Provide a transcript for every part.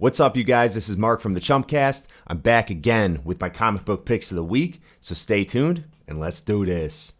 What's up, you guys? This is Mark from the Chumpcast. I'm back again with my comic book picks of the week, so stay tuned and let's do this.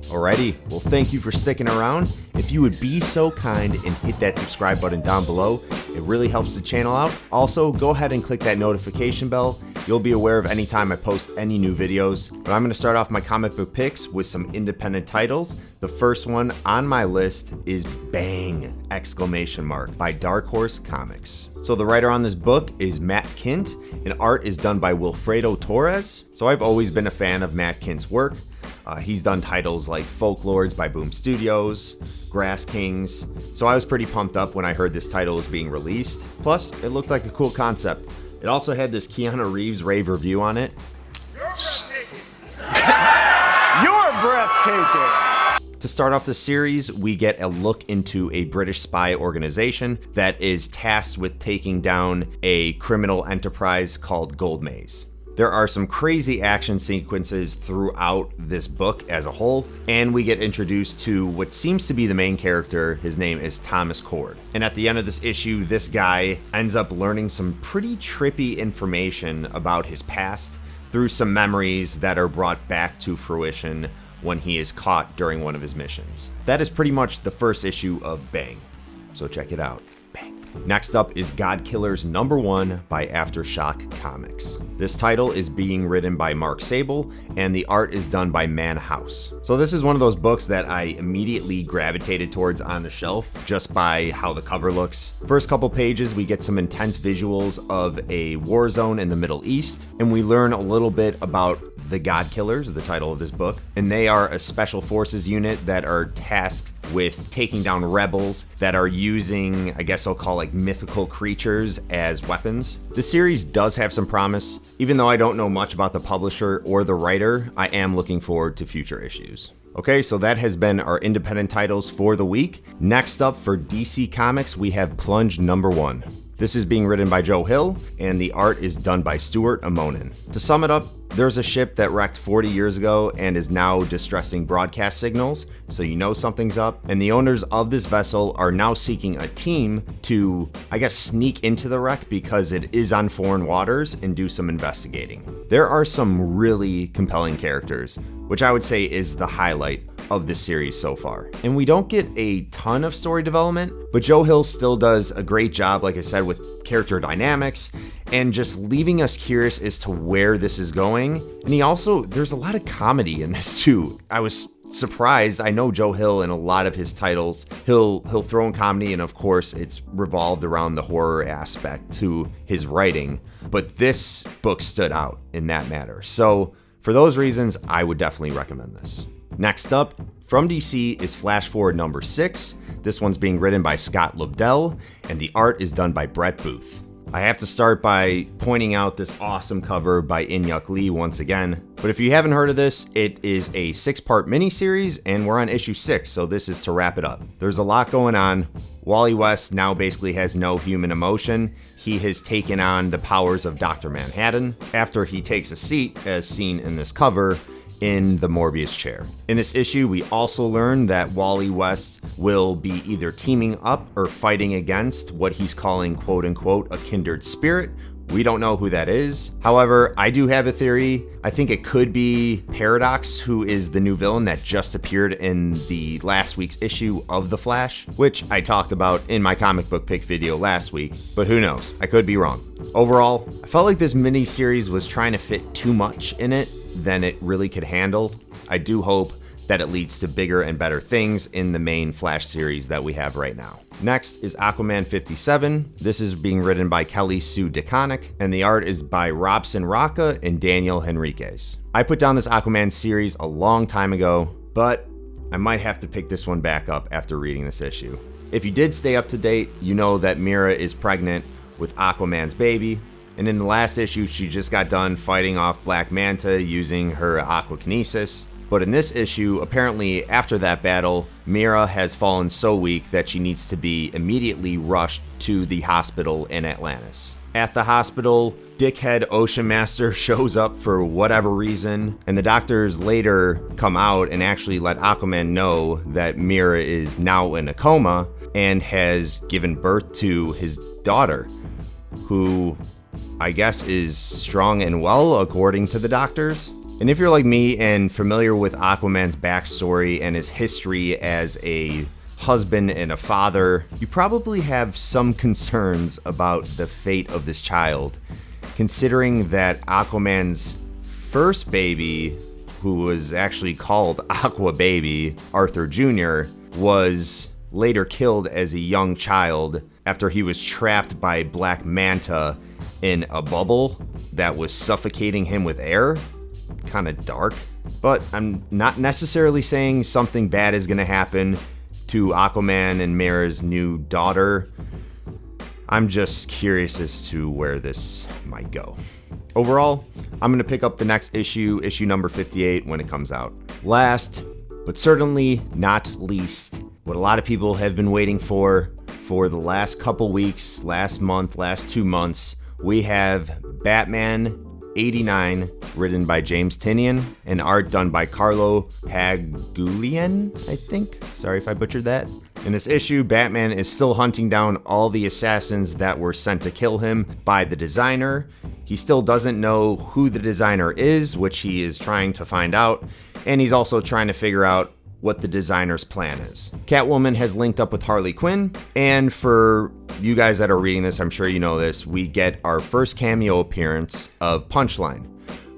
Alrighty, well, thank you for sticking around. If you would be so kind and hit that subscribe button down below, it really helps the channel out. Also, go ahead and click that notification bell. You'll be aware of any time I post any new videos. But I'm going to start off my comic book picks with some independent titles. The first one on my list is Bang! By Dark Horse Comics. So the writer on this book is Matt Kindt, and art is done by Wilfredo Torres. So I've always been a fan of Matt Kindt's work. He's done titles like Folklords by Boom Studios, Grass Kings, so I was pretty pumped up when I heard this title was being released. Plus, it looked like a cool concept. It also had this Keanu Reeves rave review on it. You're breathtaking! To start off the series, we get a look into a British spy organization that is tasked with taking down a criminal enterprise called Gold Maze. There are some crazy action sequences throughout this book as a whole, and we get introduced to what seems to be the main character. His name is Thomas Cord. And at the end of this issue, this guy ends up learning some pretty trippy information about his past through some memories that are brought back to fruition when he is caught during one of his missions. That is pretty much the first issue of Bang, so check it out. Next up is God Killers #1 by Aftershock Comics. This title is being written by Mark Sable, and the art is done by Man House. So this is one of those books that I immediately gravitated towards on the shelf just by how the cover looks. First couple pages, we get some intense visuals of a war zone in the Middle East, and we learn a little bit about the God Killers, the title of this book, and they are a special forces unit that are tasked with taking down rebels that are using, I guess I'll call like mythical creatures as weapons. The series does have some promise. Even though I don't know much about the publisher or the writer, I am looking forward to future issues. Okay, so that has been our independent titles for the week. Next up for DC Comics, we have Plunge #1. This is being written by Joe Hill, and the art is done by Stuart Amonin. To sum it up, there's a ship that wrecked 40 years ago and is now distressing broadcast signals, so you know something's up. And the owners of this vessel are now seeking a team to, I guess, sneak into the wreck because it is on foreign waters and do some investigating. There are some really compelling characters, which I would say is the highlight of this series so far. And we don't get a ton of story development, but Joe Hill still does a great job, like I said, with character dynamics and just leaving us curious as to where this is going. And there's a lot of comedy in this too. I was surprised. I know Joe Hill in a lot of his titles, he'll throw in comedy, and of course it's revolved around the horror aspect to his writing, but this book stood out in that matter. So for those reasons, I would definitely recommend this. Next up, from DC is Flash Forward #6. This one's being written by Scott Lobdell, and the art is done by Brett Booth. I have to start by pointing out this awesome cover by In-Yuk Lee once again. But if you haven't heard of this, it is a 6-part miniseries, and we're on issue 6, so this is to wrap it up. There's a lot going on. Wally West now basically has no human emotion. He has taken on the powers of Dr. Manhattan after he takes a seat, as seen in this cover, in the Morbius chair. In this issue, we also learn that Wally West will be either teaming up or fighting against what he's calling quote unquote a kindred spirit. We don't know who that is. However, I do have a theory. I think it could be Paradox, who is the new villain that just appeared in the last week's issue of The Flash, which I talked about in my comic book pick video last week, but who knows? I could be wrong. Overall, I felt like this mini-series was trying to fit too much in it than it really could handle. I do hope that it leads to bigger and better things in the main Flash series that we have right now. Next is Aquaman 57. This is being written by Kelly Sue DeConnick, and the art is by Robson Rocca and Daniel Henriquez. I put down this Aquaman series a long time ago, but I might have to pick this one back up after reading this issue. If you did stay up to date, you know that Mira is pregnant with Aquaman's baby, and in the last issue, she just got done fighting off Black Manta using her aquakinesis. But in this issue, apparently after that battle, Mira has fallen so weak that she needs to be immediately rushed to the hospital in Atlantis. At the hospital, dickhead Ocean Master shows up for whatever reason, and the doctors later come out and actually let Aquaman know that Mira is now in a coma and has given birth to his daughter, who I guess is strong and well according to the doctors. And if you're like me and familiar with Aquaman's backstory and his history as a husband and a father, you probably have some concerns about the fate of this child, considering that Aquaman's first baby, who was actually called Aqua Baby, Arthur Jr., was later killed as a young child after he was trapped by Black Manta in a bubble that was suffocating him with air. Kind of dark, but I'm not necessarily saying something bad is going to happen to Aquaman and Mira's new daughter. I'm just curious as to where this might go. Overall, I'm going to pick up the next issue number 58, when it comes out. Last, but certainly not least, what a lot of people have been waiting for the last couple weeks, last month, last 2 months, we have Batman 89, written by James Tynion, and art done by Carlo Pagulayan, I think. Sorry if I butchered that. In this issue, Batman is still hunting down all the assassins that were sent to kill him by the designer. He still doesn't know who the designer is, which he is trying to find out, and he's also trying to figure out what the designer's plan is. Catwoman has linked up with Harley Quinn, and for you guys that are reading this, I'm sure you know this, we get our first cameo appearance of Punchline,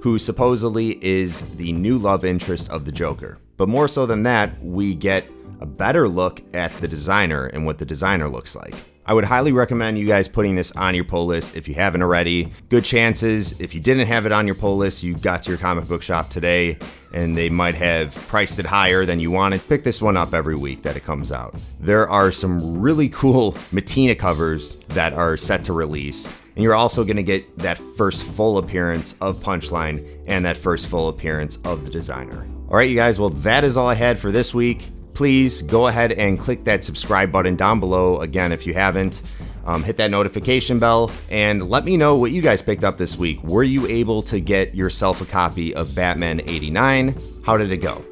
who supposedly is the new love interest of the Joker. But more so than that, we get a better look at the designer and what the designer looks like. I would highly recommend you guys putting this on your pull list if you haven't already. Good chances, if you didn't have it on your pull list, you got to your comic book shop today and they might have priced it higher than you wanted. Pick this one up every week that it comes out. There are some really cool Matina covers that are set to release. And you're also going to get that first full appearance of Punchline and that first full appearance of the designer. All right, you guys, well, that is all I had for this week. Please go ahead and click that subscribe button down below. Again, if you haven't, hit that notification bell and let me know what you guys picked up this week. Were you able to get yourself a copy of Batman 89? How did it go?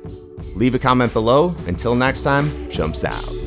Leave a comment below. Until next time, jumps out.